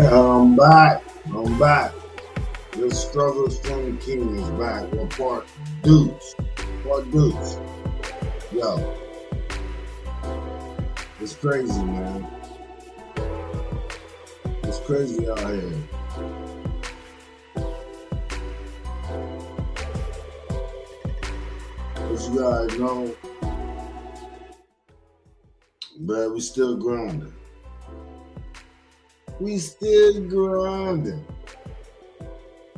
I'm back. I'm back. The struggles from the king is back. Well, part deuce. Part deuce. Yo, it's crazy, man. It's crazy out here. As you guys know, but we still grinding. We still grinding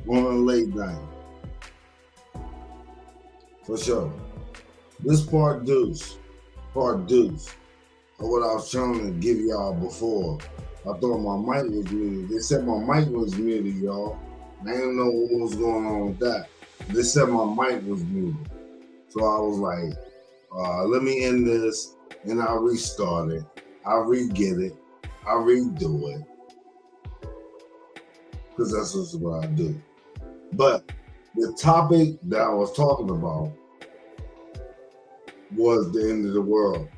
on a late night. For sure. This part deuce of what I was trying to give y'all before. I thought my mic was muted. They said my mic was muted, y'all. I didn't know what was going on with that. They said my mic was muted. So I was like, let me end this and I'll restart it. I'll re-get it. I'll redo it. Because that's just what I do. But the topic that I was talking about was the end of the world.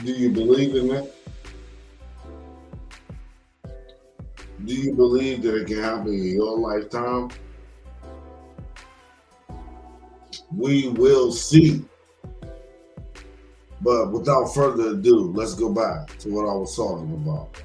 Do you believe in that? Do you believe that it can happen in your lifetime? We will see. But without further ado, let's go back to what I was talking about.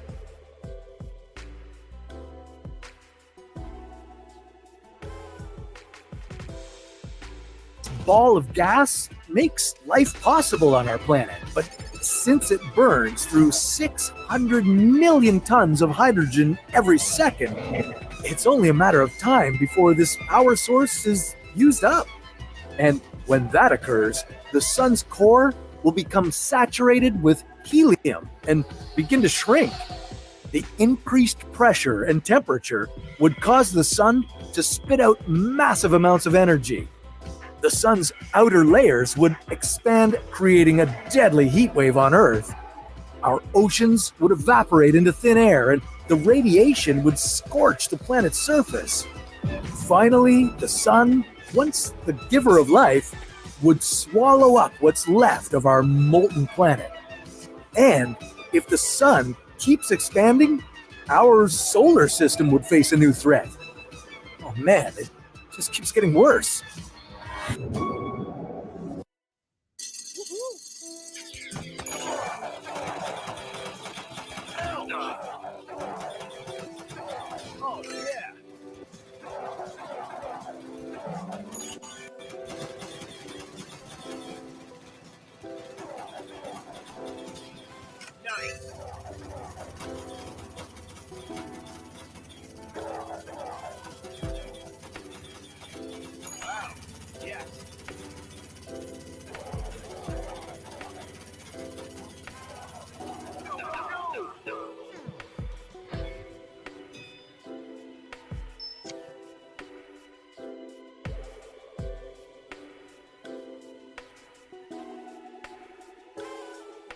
Ball of gas makes life possible on our planet, but since it burns through 600 million tons of hydrogen every second, it's only a matter of time before this power source is used up. And when that occurs, the sun's core will become saturated with helium and begin to shrink. The increased pressure and temperature would cause the sun to spit out massive amounts of energy. The sun's outer layers would expand, creating a deadly heat wave on Earth. Our oceans would evaporate into thin air, and the radiation would scorch the planet's surface. Finally, the sun, once the giver of life, would swallow up what's left of our molten planet. And if the sun keeps expanding, our solar system would face a new threat. Oh man, it just keeps getting worse. Oh yeah. Nice. Wow. Yes.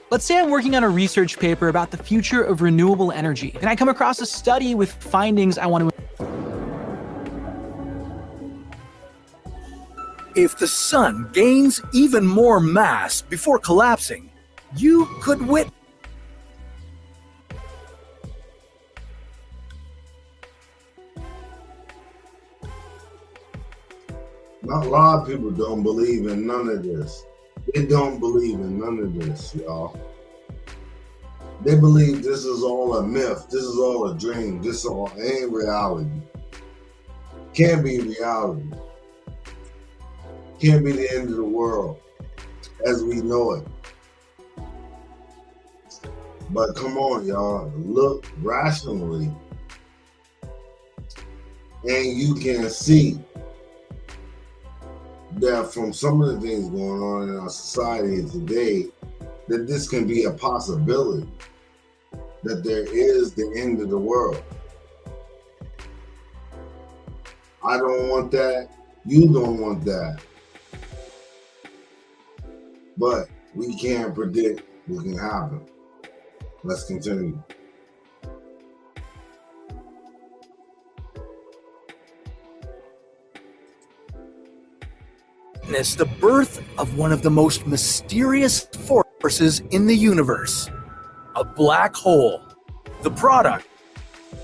Let's say I'm working on a research paper about the future of renewable energy, and I come across a study with findings I want to. If the sun gains even more mass before collapsing, you could witness. Not a lot of people don't believe in none of this. They don't believe in none of this, y'all. They believe this is all a myth. This is all a dream. This all ain't reality. Can't be reality. Can't be the end of the world as we know it. But come on, y'all. Look rationally. And you can see that from some of the things going on in our society today, that this can be a possibility, that there is the end of the world. I don't want that. You don't want that. But we can't predict what can happen. Let's continue. The birth of one of the most mysterious forces in the universe, a black hole. The product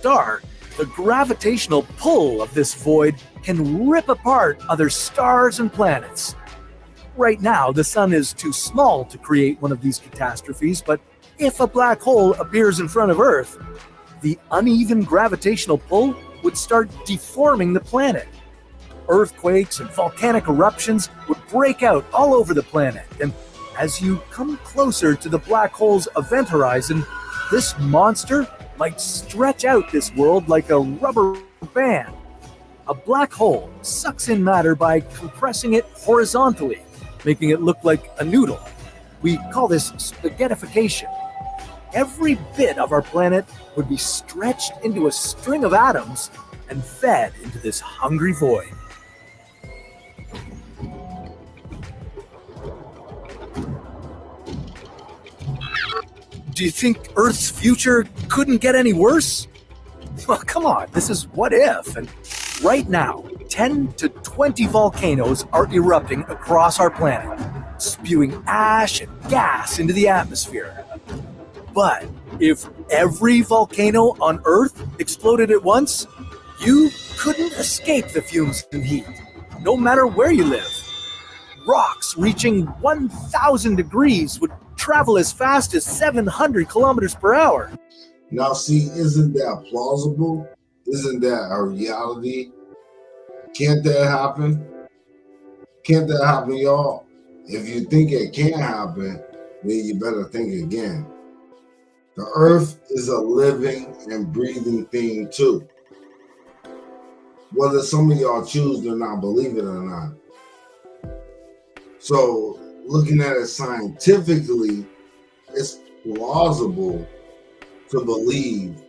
are the gravitational pull of this void can rip apart other stars and planets. Right now, the sun is too small to create one of these catastrophes, but if a black hole appears in front of Earth, the uneven gravitational pull would start deforming the planet. Earthquakes and volcanic eruptions would break out all over the planet, and as you come closer to the black hole's event horizon, this monster might stretch out this world like a rubber band. A black hole sucks in matter by compressing it horizontally, making it look like a noodle. We call this spaghettification. Every bit of our planet would be stretched into a string of atoms and fed into this hungry void. Do you think Earth's future couldn't get any worse? Well, come on, this is what if. And right now, 10 to 20 volcanoes are erupting across our planet, spewing ash and gas into the atmosphere. But if every volcano on Earth exploded at once, you couldn't escape the fumes and heat, no matter where you live. Rocks reaching 1,000 degrees would travel as fast as 700 kilometers per hour. Now, see, isn't that plausible? Isn't that a reality? Can't that happen? Can't that happen, y'all? If you think it can't happen, then you better think again. The Earth is a living and breathing thing too. Whether some of y'all choose to not believe it or not. So, looking at it scientifically, it's plausible to believe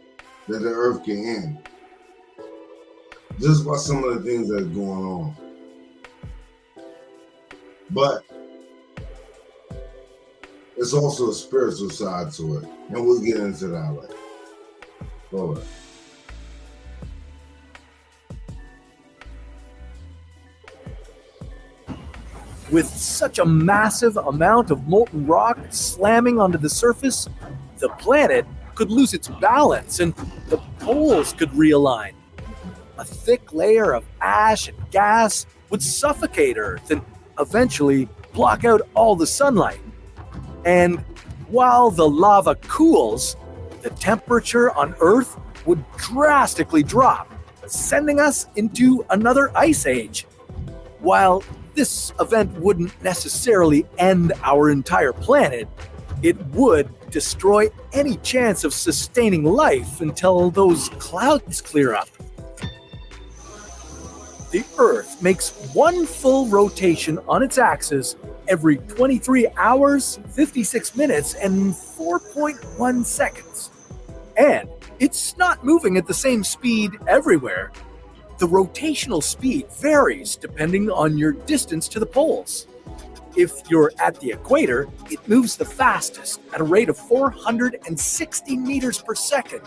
that the Earth can end. Just by some of the things that's going on. But it's also a spiritual side to it. And we'll get into that later. All right. With such a massive amount of molten rock slamming onto the surface, the planet could lose its balance and the poles could realign. A thick layer of ash and gas would suffocate Earth and eventually block out all the sunlight. And while the lava cools, the temperature on Earth would drastically drop, sending us into another ice age. While this event wouldn't necessarily end our entire planet, it would destroy any chance of sustaining life until those clouds clear up. The Earth makes one full rotation on its axis every 23 hours, 56 minutes, and 4.1 seconds. And it's not moving at the same speed everywhere. The rotational speed varies depending on your distance to the poles. If you're at the equator, it moves the fastest at a rate of 460 meters per second.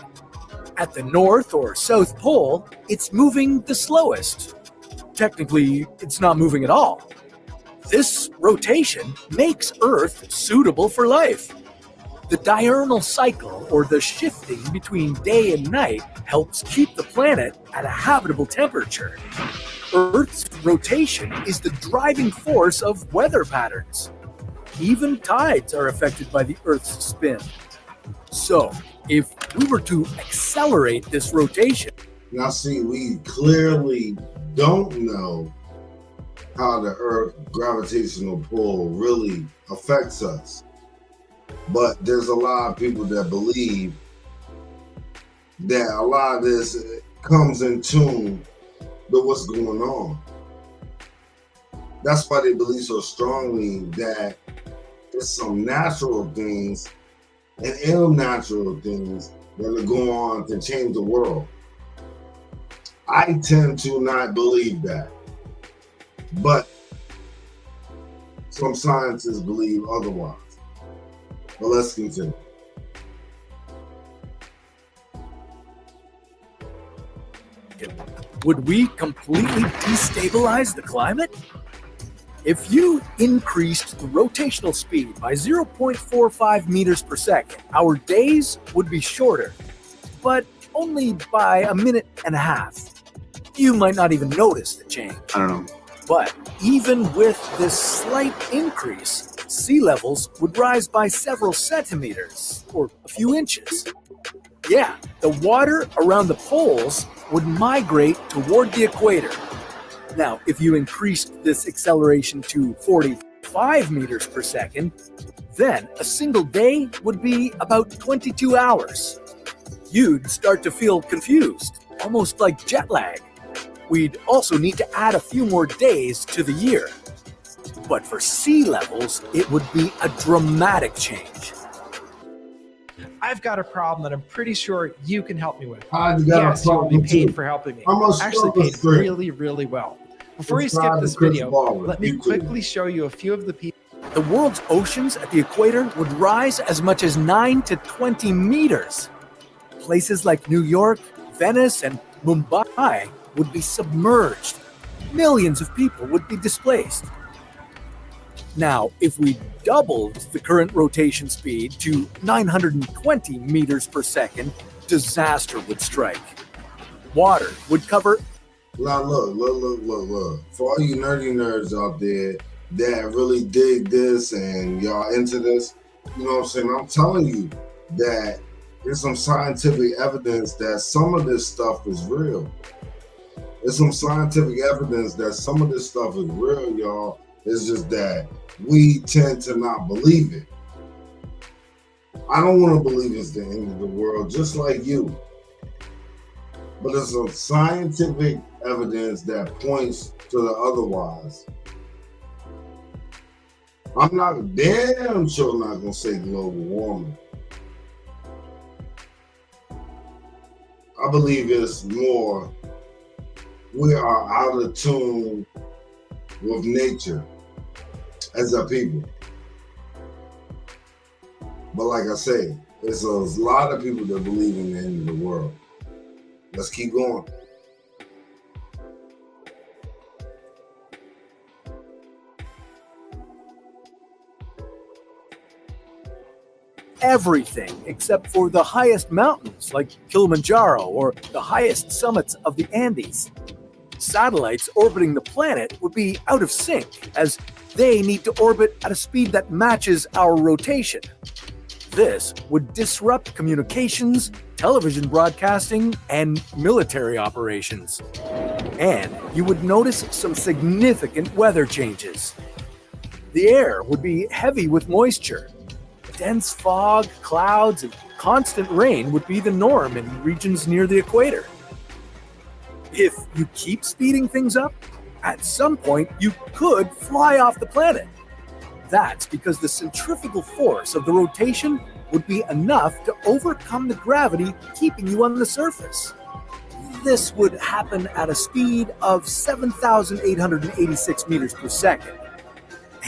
At the North or South Pole, it's moving the slowest. Technically, it's not moving at all. This rotation makes Earth suitable for life. The diurnal cycle, or the shifting between day and night, helps keep the planet at a habitable temperature. Earth's rotation is the driving force of weather patterns. Even tides are affected by the Earth's spin. So, if we were to accelerate this rotation... Now see, we clearly don't know how the Earth's gravitational pull really affects us. But there's a lot of people that believe that a lot of this comes in tune with what's going on. That's why they believe so strongly that there's some natural things and unnatural things that are going on to change the world. I tend to not believe that, but some scientists believe otherwise. But let's continue. Would we completely destabilize the climate? If you increased the rotational speed by 0.45 meters per second, our days would be shorter. but only by a minute and a half. You might not even notice the change. I don't know. But even with this slight increase, sea levels would rise by several centimeters or a few inches. Yeah, the water around the poles would migrate toward the equator. Now, if you increased this acceleration to 45 meters per second, then a single day would be about 22 hours. You'd start to feel confused, almost like jet lag. We'd also need to add a few more days to the year. But for sea levels, it would be a dramatic change. I've got a problem that I'm pretty sure you can help me with. Yes, you'll be paid for helping me. Actually paid really, really well. Before you skip this video, let me quickly show you a few of the people. The world's oceans at the equator would rise as much as 9 to 20 meters. Places like New York, Venice, and Mumbai would be submerged. Millions of people would be displaced. Now, if we doubled the current rotation speed to 920 meters per second, disaster would strike. Water would cover. Now look. For all you nerdy nerds out there that really dig this and y'all into this, you know what I'm saying? I'm telling you that there's some scientific evidence that some of this stuff is real. There's some scientific evidence that some of this stuff is real, y'all. It's just that we tend to not believe it. I don't want to believe it's the end of the world, just like you. But there's some scientific evidence that points to the otherwise. I'm not damn sure not gonna say global warming. I believe it's more we are out of tune with nature as a people. But like I say, there's a lot of people that believe in the end of the world. Let's keep going. Everything except for the highest mountains like Kilimanjaro or the highest summits of the Andes. Satellites orbiting the planet would be out of sync as they need to orbit at a speed that matches our rotation. This would disrupt communications, television broadcasting, and military operations. And you would notice some significant weather changes. The air would be heavy with moisture. Dense fog, clouds, and constant rain would be the norm in regions near the equator. If you keep speeding things up, at some point you could fly off the planet. That's because the centrifugal force of the rotation would be enough to overcome the gravity keeping you on the surface. This would happen at a speed of 7,886 meters per second.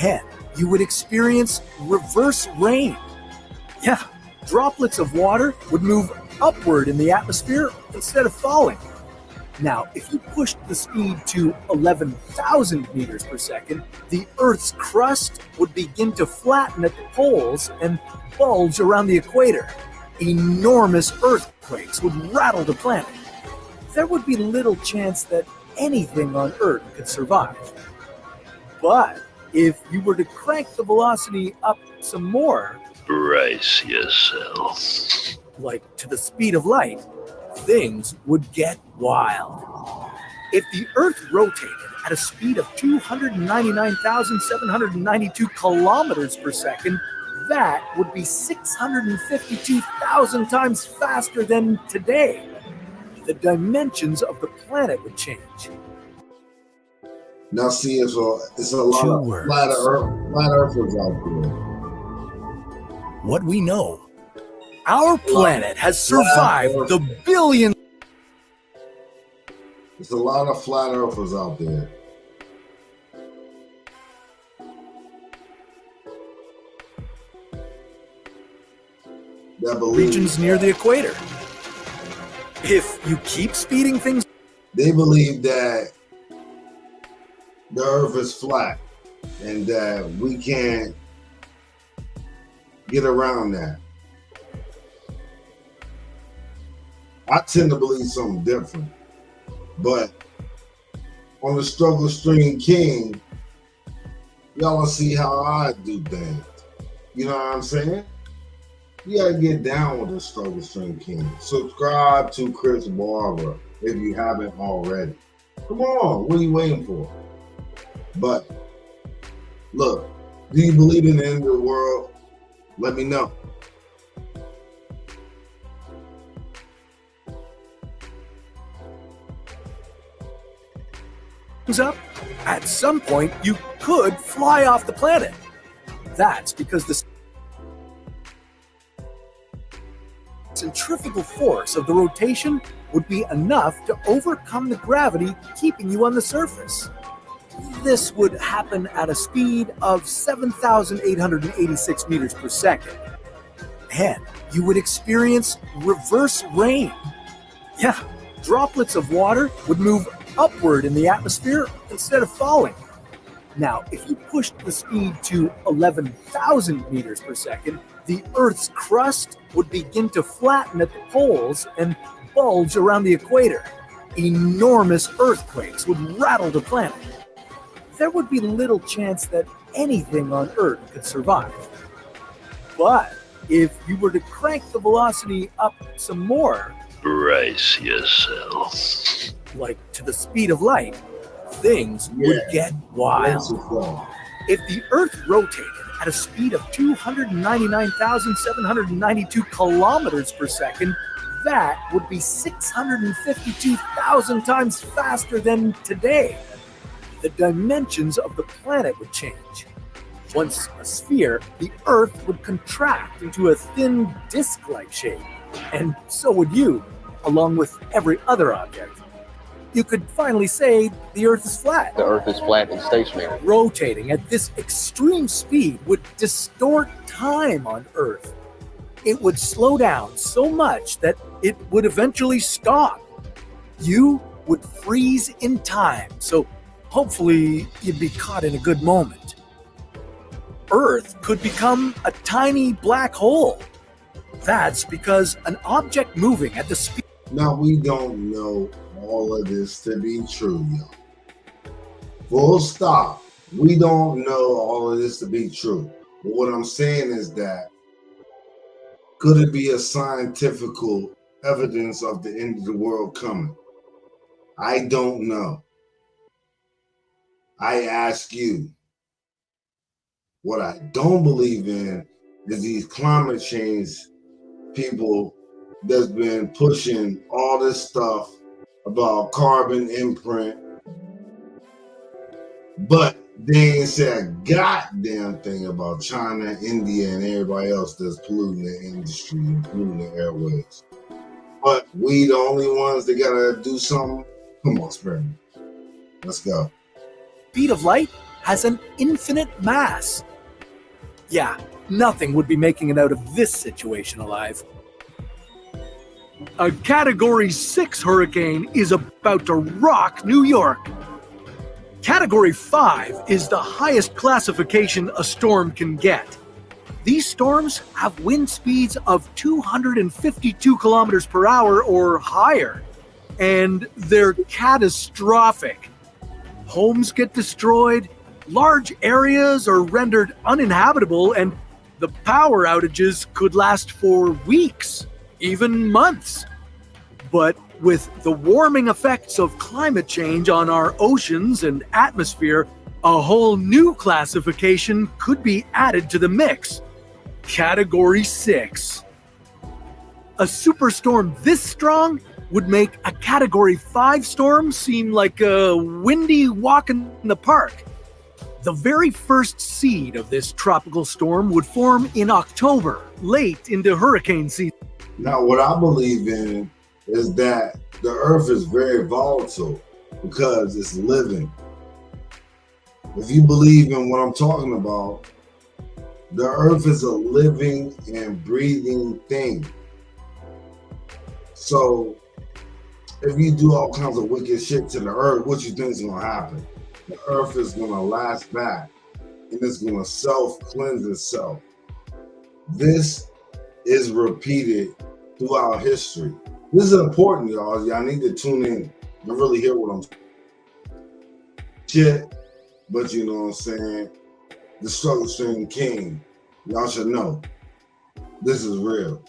And you would experience reverse rain. Yeah, droplets of water would move upward in the atmosphere instead of falling. Now, if you pushed the speed to 11,000 meters per second, the Earth's crust would begin to flatten at the poles and bulge around the equator. Enormous earthquakes would rattle the planet. There would be little chance that anything on Earth could survive. But if you were to crank the velocity up some more, brace yourself, like to the speed of light, things would get wild. If the Earth rotated at a speed of 299,792 kilometers per second, that would be 652,000 times faster than today. The dimensions of the planet would change. Now see, it's a lot of flat earthers out there. What we know. Our planet has survived the billion. There's a lot of flat earthers out there. That believe regions near the equator. If you keep speeding things, they believe that the Earth is flat and that we can't get around that. I tend to believe something different. But on the Struggle Stream King, y'all will see how I do things. You know what I'm saying? You gotta get down with the Struggle Stream King. Subscribe to Chris Barber if you haven't already. Come on, what are you waiting for? But look, do you believe in the end of the world? Let me know. Up, at some point you could fly off the planet. That's because the centrifugal force of the rotation would be enough to overcome the gravity keeping you on the surface. This would happen at a speed of 7,886 meters per second. And you would experience reverse rain. Yeah, droplets of water would move upward in the atmosphere instead of falling. Now, if you pushed the speed to 11,000 meters per second, the Earth's crust would begin to flatten at the poles and bulge around the equator. Enormous earthquakes would rattle the planet. There would be little chance that anything on Earth could survive. But if you were to crank the velocity up some more, brace yourself. Like to the speed of light, things would get wild. If the Earth rotated at a speed of 299,792 kilometers per second, that would be 652,000 times faster than today. The dimensions of the planet would change. Once a sphere, the Earth would contract into a thin disc-like shape, and so would you, along with every other object. You could finally say the Earth is flat. The Earth is flat and stationary. Rotating at this extreme speed would distort time on Earth. It would slow down so much that it would eventually stop. You would freeze in time, so hopefully you'd be caught in a good moment. Earth could become a tiny black hole. That's because an object moving at the speed... Now, we don't know all of this to be true, y'all. Full stop. We don't know all of this to be true. But what I'm saying is that could it be a scientific evidence of the end of the world coming? I don't know. I ask you. What I don't believe in is these climate change people that's been pushing all this stuff about carbon imprint, but they ain't said a goddamn thing about China, India, and everybody else that's polluting the industry and polluting the airways. But we the only ones that gotta do something? Come on, Spirit. Let's go. Speed of light has an infinite mass. Yeah, nothing would be making it out of this situation alive. A Category 6 hurricane is about to rock New York. Category 5 is the highest classification a storm can get. These storms have wind speeds of 252 kilometers per hour or higher, and they're catastrophic. Homes get destroyed, large areas are rendered uninhabitable, and the power outages could last for weeks, even months. But with the warming effects of climate change on our oceans and atmosphere, a whole new classification could be added to the mix. Category 6. A superstorm this strong would make a Category 5 storm seem like a windy walk in the park. The very first seed of this tropical storm would form in October, late into hurricane season. Now, what I believe in is that the Earth is very volatile because it's living. If you believe in what I'm talking about, the Earth is a living and breathing thing. So, if you do all kinds of wicked shit to the Earth, what you think is going to happen? The Earth is going to last back, and it's going to self-cleanse itself. This is repeated throughout history. This is important, y'all. Y'all need to tune in and really hear what I'm saying. Shit, but you know what I'm saying? The struggle stream king. Y'all should know. This is real.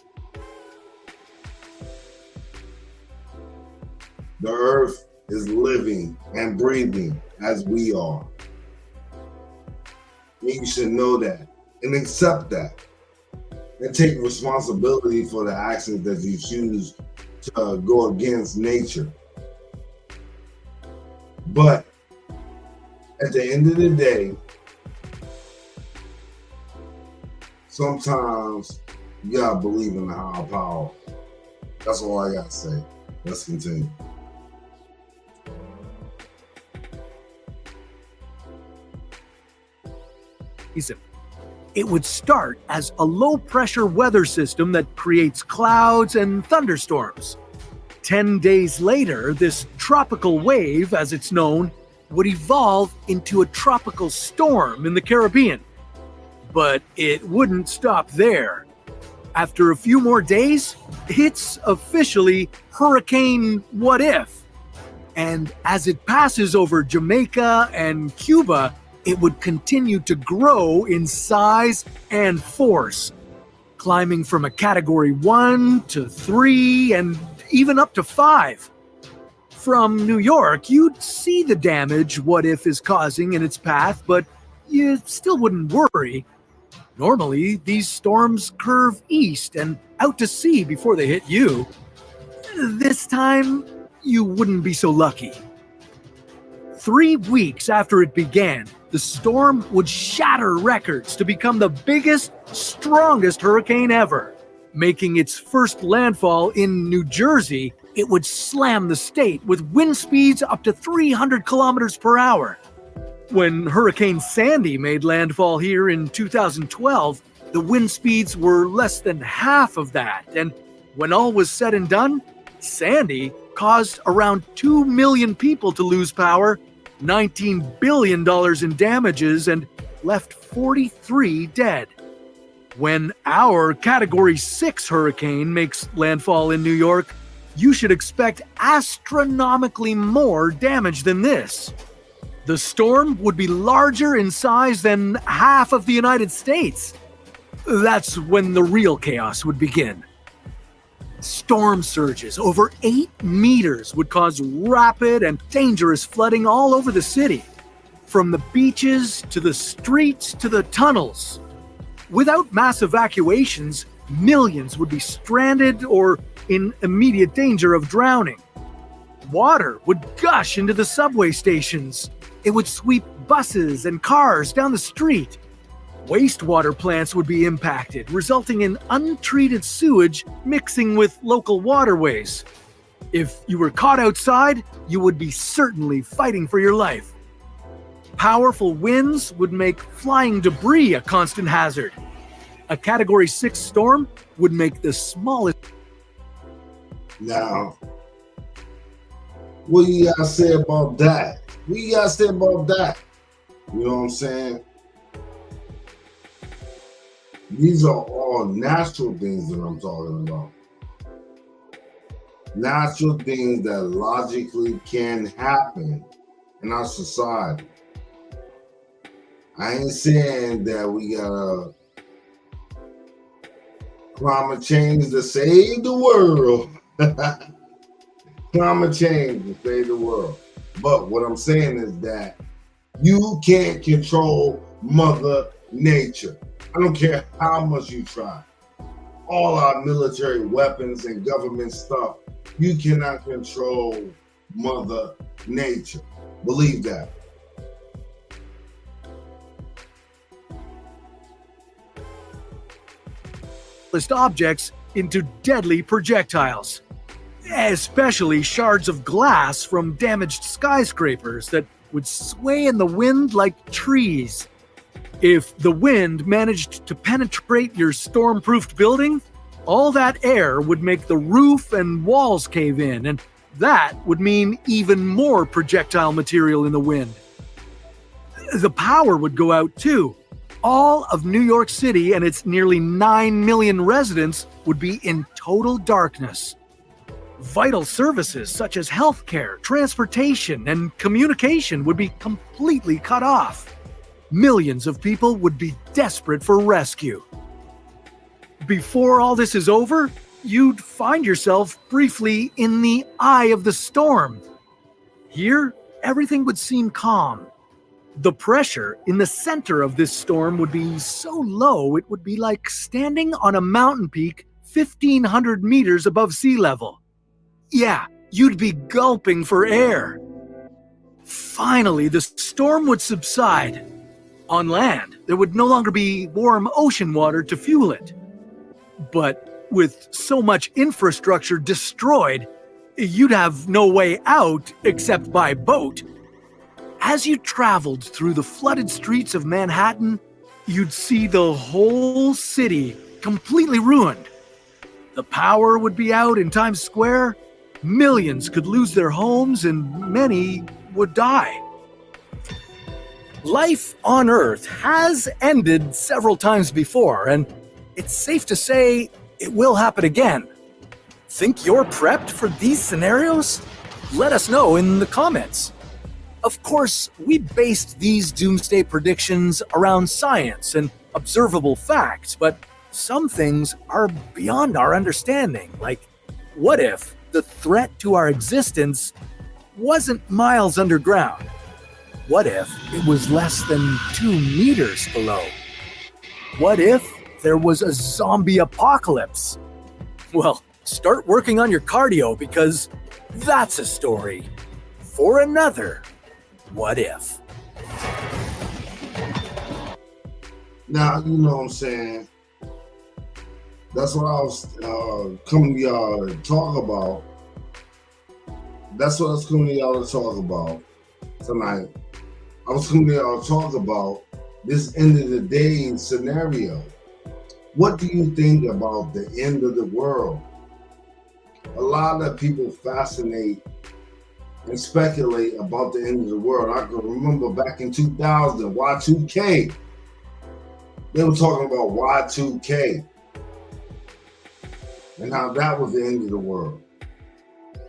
The earth is living and breathing as we are. And you should know that and accept that. And take responsibility for the actions that you choose to go against nature. But at the end of the day, sometimes you gotta believe in the higher power. That's all I gotta say. Let's continue. It would start as a low-pressure weather system that creates clouds and thunderstorms. 10 days later, this tropical wave, as it's known, would evolve into a tropical storm in the Caribbean. But it wouldn't stop there. After a few more days, it's officially Hurricane What If. And as it passes over Jamaica and Cuba, it would continue to grow in size and force, climbing from a Category 1 to 3 and even up to 5. From New York, you'd see the damage What If is causing in its path, but you still wouldn't worry. Normally, these storms curve east and out to sea before they hit you. This time, you wouldn't be so lucky. 3 weeks after it began, the storm would shatter records to become the biggest, strongest hurricane ever. Making its first landfall in New Jersey, it would slam the state with wind speeds up to 300 kilometers per hour. When Hurricane Sandy made landfall here in 2012, the wind speeds were less than half of that. And when all was said and done, Sandy caused around 2 million people to lose power, $19 billion in damages, and left 43 dead. When our Category 6 hurricane makes landfall in New York, you should expect astronomically more damage than this. The storm would be larger in size than half of the United States. That's when the real chaos would begin. Storm surges over 8 meters would cause rapid and dangerous flooding all over the city, from the beaches to the streets to the tunnels. Without mass evacuations, millions would be stranded or in immediate danger of drowning. Water would gush into the subway stations. It would sweep buses and cars down the street. Wastewater plants would be impacted, resulting in untreated sewage mixing with local waterways. If you were caught outside, you would be certainly fighting for your life. Powerful winds would make flying debris a constant hazard. A Category 6 storm would make the smallest... Now, what you gotta say about that? What you gotta say about that? You know what I'm saying? These are all natural things that I'm talking about. Natural things that logically can happen in our society. I ain't saying that we gotta climate change to save the world. Climate change to save the world. But what I'm saying is that you can't control Mother Nature. I don't care how much you try. All our military weapons and government stuff, you cannot control Mother Nature. Believe that. objects into deadly projectiles, especially shards of glass from damaged skyscrapers that would sway in the wind like trees. If the wind managed to penetrate your storm-proofed building, all that air would make the roof and walls cave in, and that would mean even more projectile material in the wind. The power would go out too. All of New York City and its nearly 9 million residents would be in total darkness. Vital services such as healthcare, transportation, and communication would be completely cut off. Millions of people would be desperate for rescue. Before all this is over, you'd find yourself briefly in the eye of the storm. Here, everything would seem calm. The pressure in the center of this storm would be so low it would be like standing on a mountain peak 1,500 meters above sea level. Yeah, you'd be gulping for air. Finally, the storm would subside. On land, there would no longer be warm ocean water to fuel it. But with so much infrastructure destroyed, you'd have no way out except by boat. As you traveled through the flooded streets of Manhattan, you'd see the whole city completely ruined. The power would be out in Times Square, millions could lose their homes, and many would die. Life on Earth has ended several times before, and it's safe to say it will happen again. Think you're prepped for these scenarios? Let us know in the comments. Of course, we based these doomsday predictions around science and observable facts, but some things are beyond our understanding. Like, what if the threat to our existence wasn't miles underground? What if it was less than 2 meters below? What if there was a zombie apocalypse? Well, start working on your cardio because that's a story for another What If. Now, you know what I'm saying? That's what I was coming to y'all to talk about. That's what I was coming to y'all to talk about tonight. I was coming to y'all to talk about this end of the day scenario. What do you think about the end of the world? A lot of people fascinate and speculate about the end of the world. I can remember back in 2000, Y2K. They were talking about Y2K and how that was the end of the world.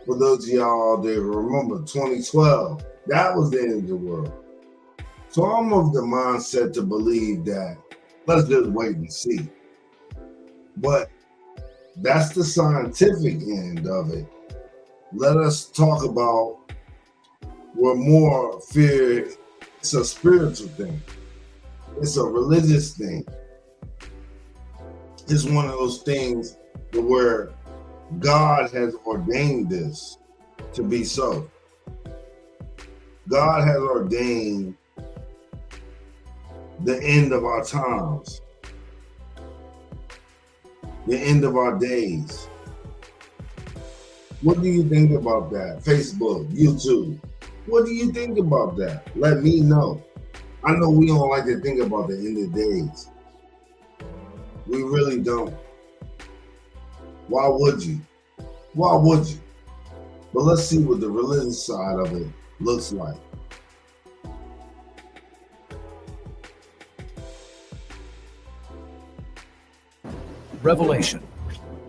For those of y'all that remember 2012, that was the end of the world. So I'm of the mindset to believe that let's just wait and see. But that's the scientific end of it. Let us talk about what more fear. It's a spiritual thing. It's a religious thing. It's one of those things where God has ordained this to be so. God has ordained the end of our times, the end of our days. What do you think about that? Facebook, YouTube. What do you think about that? Let me know. I know we don't like to think about the end of days. We really don't. Why would you? Why would you? But let's see what the religious side of it looks like. Revelation,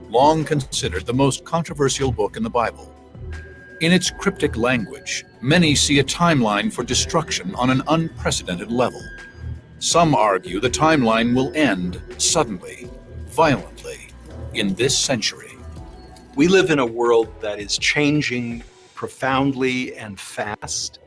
long considered the most controversial book in the Bible. In its cryptic language, many see a timeline for destruction on an unprecedented level. Some argue the timeline will end suddenly, violently, in this century. We live in a world that is changing profoundly and fast,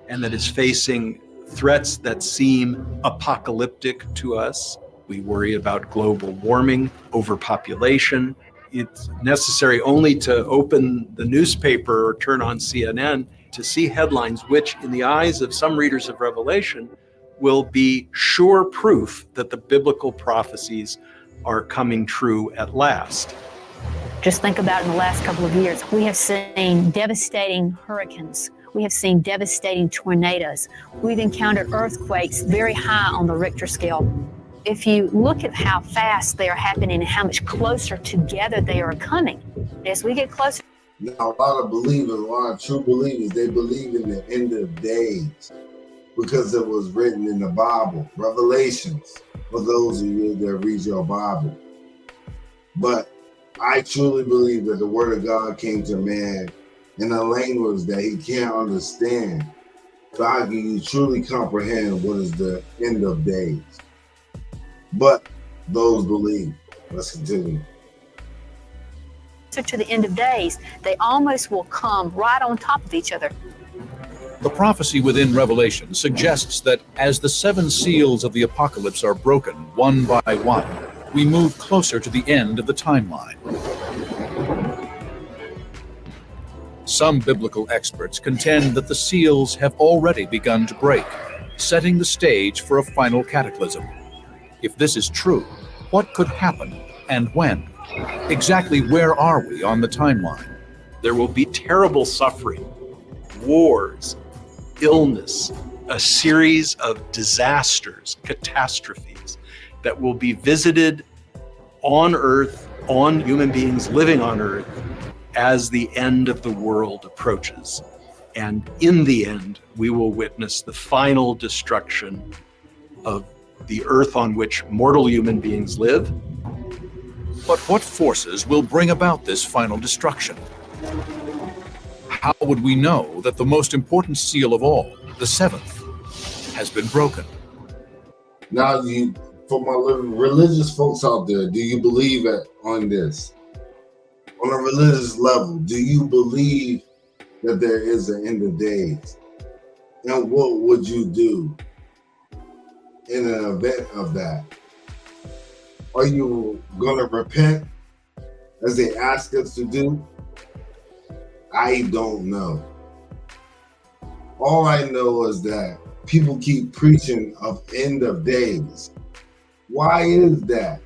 and that is facing threats that seem apocalyptic to us. We worry about global warming, overpopulation. It's necessary only to open the newspaper or turn on CNN to see headlines which, in the eyes of some readers of Revelation, will be sure proof that the biblical prophecies are coming true at last. Just think about in the last couple of years, we have seen devastating hurricanes. We have seen devastating tornadoes. We've encountered earthquakes very high on the Richter scale. If you look at how fast they are happening and how much closer together they are coming, as we get closer. Now, a lot of believers, a lot of true believers, they believe in the end of days because it was written in the Bible, Revelations, for those of you that read your Bible. But I truly believe that the word of God came to man in a language that he can't understand. So how can you truly comprehend what is the end of days? But those believe. Let's continue. To the end of days, they almost will come right on top of each other. The prophecy within Revelation suggests that as the 7 seals of the apocalypse are broken one by one, we move closer to the end of the timeline. Some biblical experts contend that the seals have already begun to break, setting the stage for a final cataclysm. If this is true, what could happen and when? Exactly where are we on the timeline? There will be terrible suffering, wars, illness, a series of disasters, catastrophes that will be visited on Earth, on human beings living on Earth, as the end of the world approaches. And in the end, we will witness the final destruction of the Earth on which mortal human beings live. But what forces will bring about this final destruction? How would we know that the most important seal of all, the 7th, has been broken? Now, for my religious folks out there, do you believe on this? On a religious level, do you believe that there is an end of days? And what would you do in an event of that? Are you going to repent as they ask us to do? I don't know. All I know is that people keep preaching of end of days. Why is that?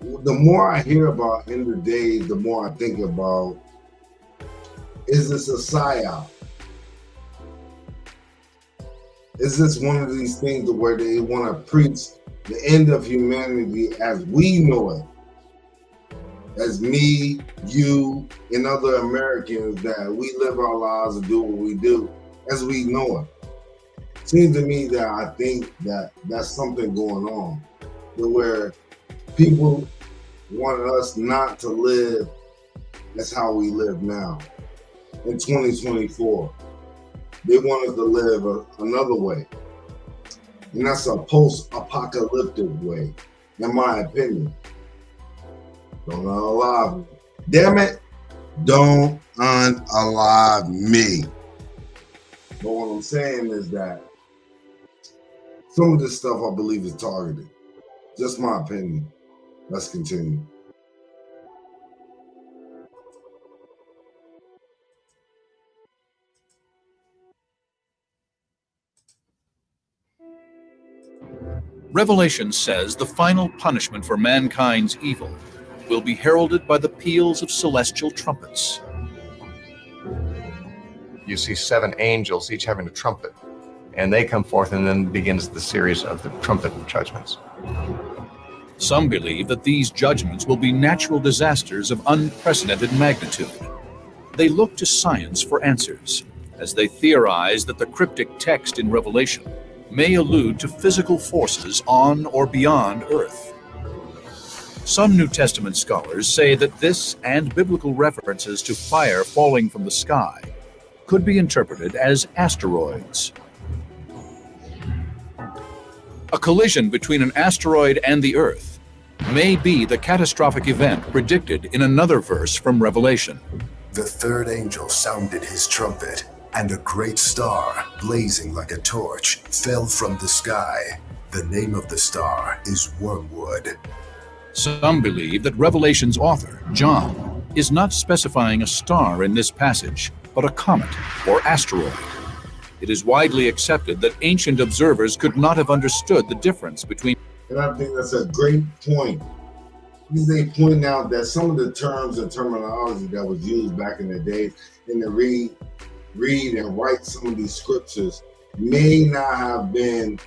The more I hear about end of days, the more I think about, is this a psyop? Is this one of these things where they want to preach the end of humanity as we know it? As me, you, and other Americans, that we live our lives and do what we do as we know it. Seems to me that I think that that's something going on, where people want us not to live as how we live now in 2024. They want us to live another way. And that's a post-apocalyptic way, in my opinion. Don't unalive me. Damn it, don't unalive me. But what I'm saying is that some of this stuff I believe is targeted. Just my opinion. Let's continue. Revelation says the final punishment for mankind's evil will be heralded by the peals of celestial trumpets. You see 7 angels, each having a trumpet, and they come forth, and then begins the series of the trumpet judgments. Some believe that these judgments will be natural disasters of unprecedented magnitude. They look to science for answers, as they theorize that the cryptic text in Revelation may allude to physical forces on or beyond Earth. Some New Testament scholars say that this and biblical references to fire falling from the sky could be interpreted as asteroids. A collision between an asteroid and the Earth may be the catastrophic event predicted in another verse from Revelation. The third angel sounded his trumpet, and a great star, blazing like a torch, fell from the sky. The name of the star is Wormwood. Some believe that Revelation's author, John, is not specifying a star in this passage, but a comet or asteroid. It is widely accepted that ancient observers could not have understood the difference between. And I think that's a great point. They point out that some of the terms and terminology that was used back in the day, and to read and write some of these scriptures may not have been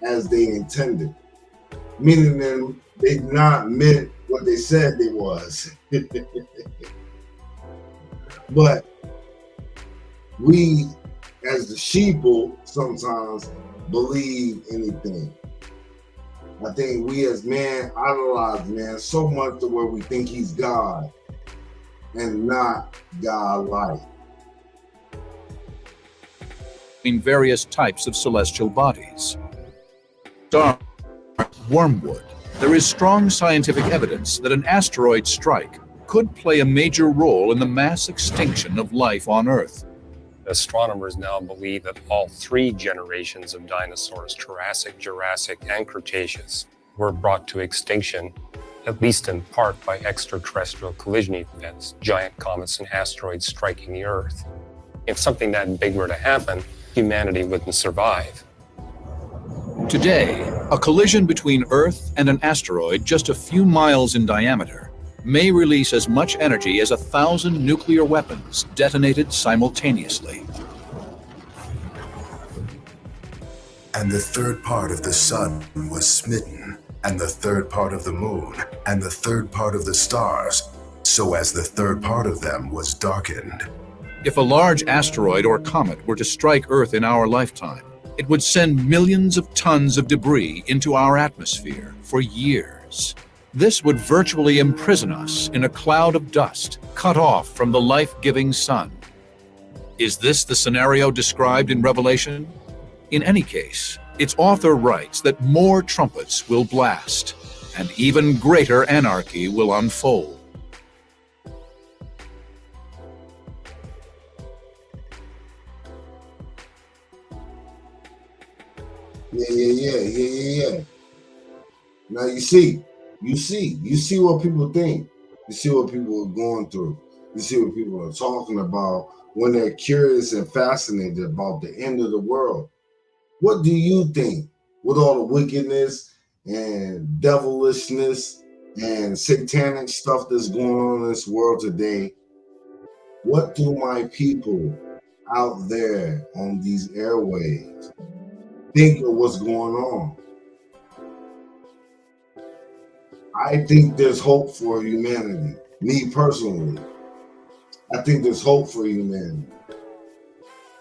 as they intended, meaning that they not meant what they said they was. But we, as the sheeple, sometimes believe anything. I think we as man idolize man so much to where we think he's God and not God-like. In various types of celestial bodies. Star wormwood. There is strong scientific evidence that an asteroid strike could play a major role in the mass extinction of life on Earth. Astronomers now believe that all three generations of dinosaurs, Triassic, Jurassic, and Cretaceous, were brought to extinction, at least in part by extraterrestrial collision events, giant comets and asteroids striking the Earth. If something that big were to happen, humanity wouldn't survive. Today, a collision between Earth and an asteroid just a few miles in diameter may release as much energy as 1,000 nuclear weapons detonated simultaneously. And the third part of the sun was smitten, and the third part of the moon, and the third part of the stars, so as the third part of them was darkened. If a large asteroid or comet were to strike Earth in our lifetime, it would send millions of tons of debris into our atmosphere for years. This would virtually imprison us in a cloud of dust, cut off from the life-giving sun. Is this the scenario described in Revelation? In any case, its author writes that more trumpets will blast, and even greater anarchy will unfold. Yeah. Now you see what people think. You see what people are going through. You see what people are talking about when they're curious and fascinated about the end of the world. What do you think with all the wickedness and devilishness and satanic stuff that's going on in this world today? What do my people out there on these airwaves think of what's going on? I think there's hope for humanity. Me personally, I think there's hope for humanity.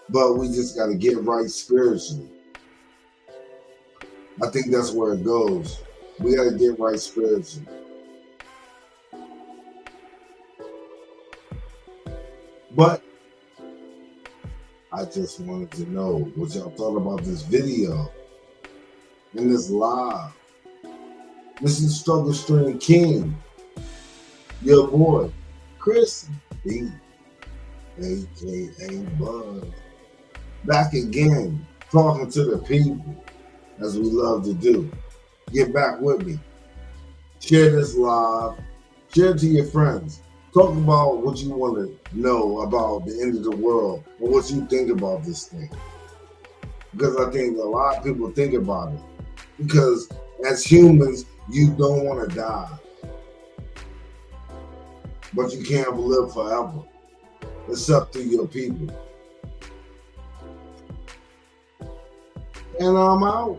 But we just got to get right spiritually. I think that's where it goes. We got to get right spiritually. But I just wanted to know what y'all thought about this video and this live. This is Struggle Stream King, your boy, Chris B, aka Buzz, back again, talking to the people, as we love to do. Get back with me. Share this live. Share it to your friends. Talk about what you want to know about the end of the world and what you think about this thing. Because I think a lot of people think about it. Because as humans, you don't want to die. But you can't live forever. It's up to your people. And I'm out.